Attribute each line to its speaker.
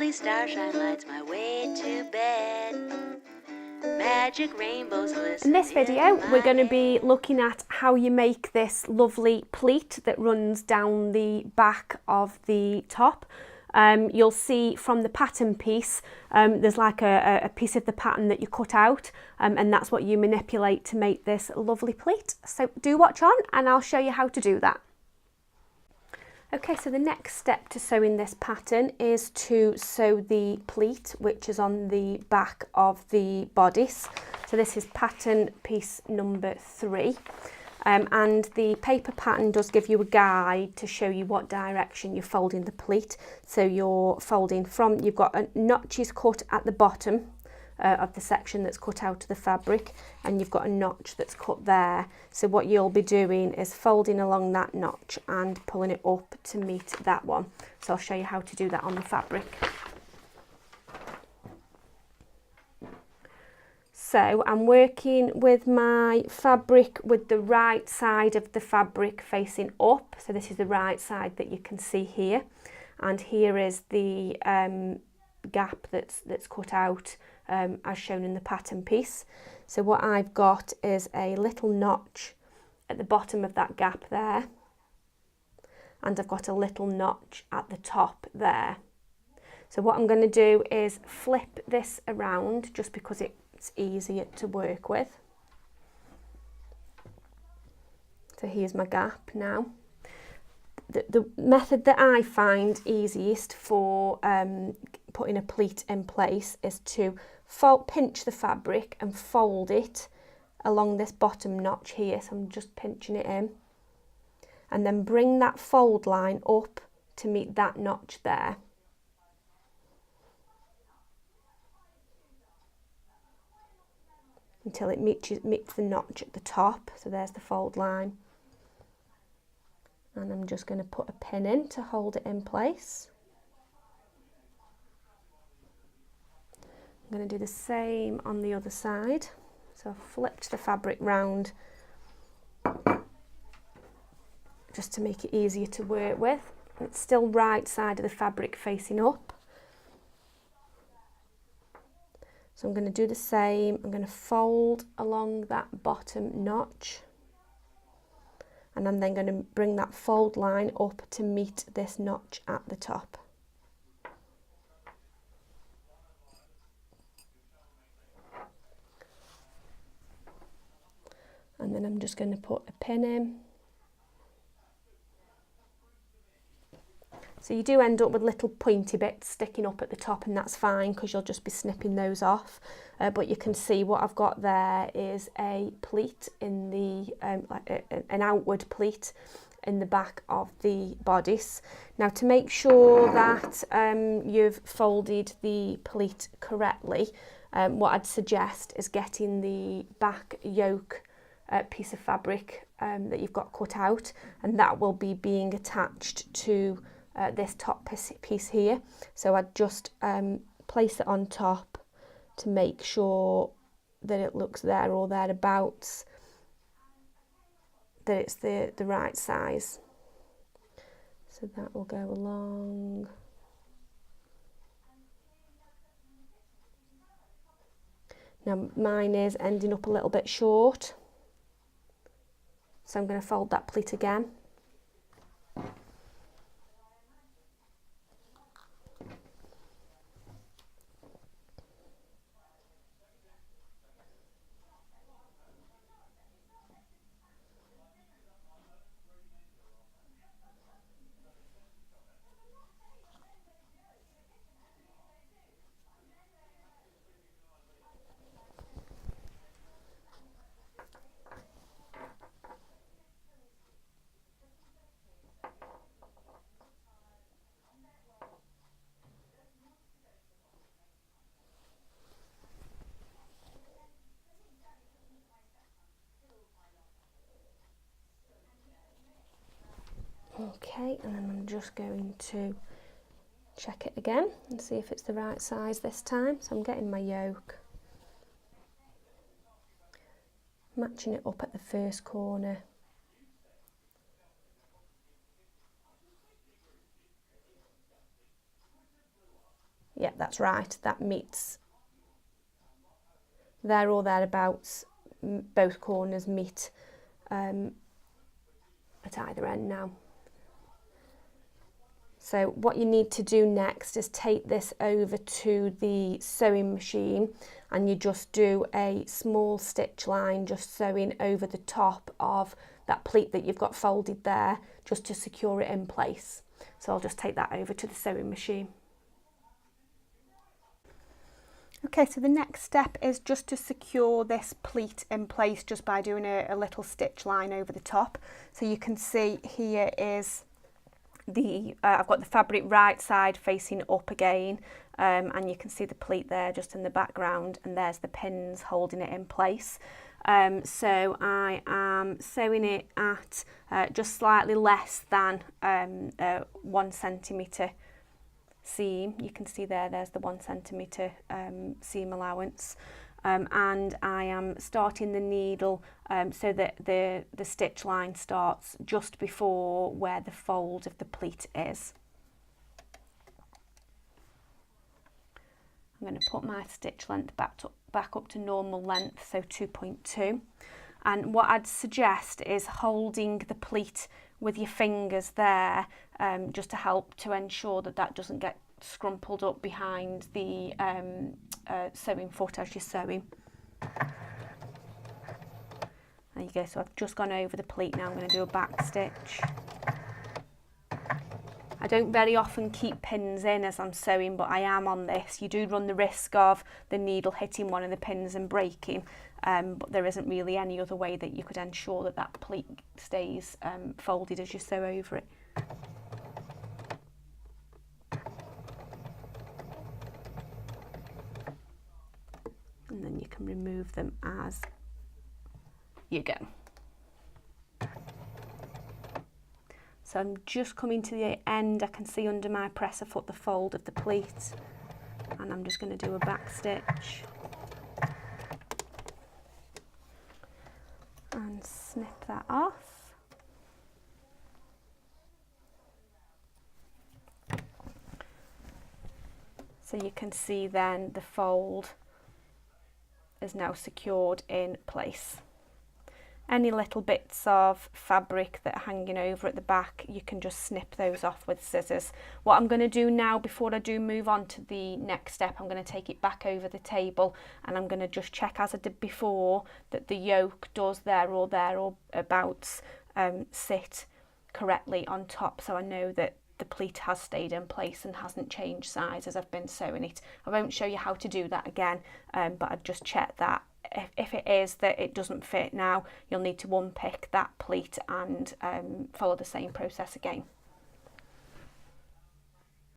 Speaker 1: lovely starshine lights my way to bed. Magic rainbows glisten.
Speaker 2: In this video, we're going to be looking at how you make this lovely pleat that runs down the back of the top. You'll see from the pattern piece, there's like a piece of the pattern that you cut out, and that's what you manipulate to make this lovely pleat. So do watch on and I'll show you how to do that. Okay, so the next step to sewing this pattern is to sew the pleat, which is on the back of the bodice. So this is pattern piece number 3. And the paper pattern does give you a guide to show you what direction you're folding the pleat. So you're folding from, you've got notches cut at the bottom of the section that's cut out of the fabric, and you've got a notch that's cut there. So what you'll be doing is folding along that notch and pulling it up to meet that one. So I'll show you how to do that on the fabric. So I'm working with my fabric with the right side of the fabric facing up. So this is the right side that you can see here, and here is the gap that's cut out as shown in the pattern piece. So what I've got is a little notch at the bottom of that gap there, and I've got a little notch at the top there. So what I'm going to do is flip this around just because it's easier to work with. So here's my gap now. The method that I find easiest for putting a pleat in place is to pinch the fabric and fold it along this bottom notch here. So I'm just pinching it in, and then bring that fold line up to meet that notch there. Until it meets the notch at the top. So there's the fold line. And I'm just going to put a pin in to hold it in place. I'm going to do the same on the other side. So I've flipped the fabric round just to make it easier to work with. It's still right side of the fabric facing up. So I'm going to do the same. I'm going to fold along that bottom notch, and I'm then going to bring that fold line up to meet this notch at the top. And then I'm just going to put a pin in. So you do end up with little pointy bits sticking up at the top, and that's fine because you'll just be snipping those off. But you can see what I've got there is a pleat in the, an outward pleat in the back of the bodice. Now, to make sure that you've folded the pleat correctly, what I'd suggest is getting the back yoke piece of fabric that you've got cut out, and that will be being attached to this top piece here. So I'd just place it on top to make sure that it looks there or thereabouts, that it's the right size. So that will go along. Now mine is ending up a little bit short, so I'm going to fold that pleat again. Okay, and then I'm just going to check it again and see if it's the right size this time. So I'm getting my yoke, matching it up at the first corner. Yeah, that's right, that meets there or thereabouts. Both corners meet at either end now. So what you need to do next is take this over to the sewing machine, and you just do a small stitch line, just sewing over the top of that pleat that you've got folded there, just to secure it in place. So I'll just take that over to the sewing machine. Okay, so the next step is just to secure this pleat in place just by doing a little stitch line over the top. So you can see here is I've got the fabric right side facing up again, and you can see the pleat there just in the background, and there's the pins holding it in place. So I am sewing it at just slightly less than 1 centimetre seam. You can see there's the 1 centimetre seam allowance. And I am starting the needle so that the stitch line starts just before where the fold of the pleat is. I'm going to put my stitch length back up to normal length, so 2.2. And what I'd suggest is holding the pleat with your fingers there, just to help to ensure that that doesn't get scrumpled up behind the sewing foot as you're sewing. There you go, so I've just gone over the pleat now. I'm going to do a back stitch. I don't very often keep pins in as I'm sewing, but I am on this. You do run the risk of the needle hitting one of the pins and breaking, but there isn't really any other way that you could ensure that that pleat stays folded as you sew over it. And then you can remove them as you go. So I'm just coming to the end. I can see under my presser foot the fold of the pleat, and I'm just going to do a back stitch and snip that off. So you can see then the fold is now secured in place. Any little bits of fabric that are hanging over at the back, you can just snip those off with scissors. What I'm going to do now, before I do move on to the next step, I'm going to take it back over the table, and I'm going to just check, as I did before, that the yoke does there or thereabouts sit correctly on top, so I know that the pleat has stayed in place and hasn't changed size as I've been sewing it. I won't show you how to do that again, but I've just checked that. If it is that it doesn't fit now, you'll need to unpick that pleat and follow the same process again.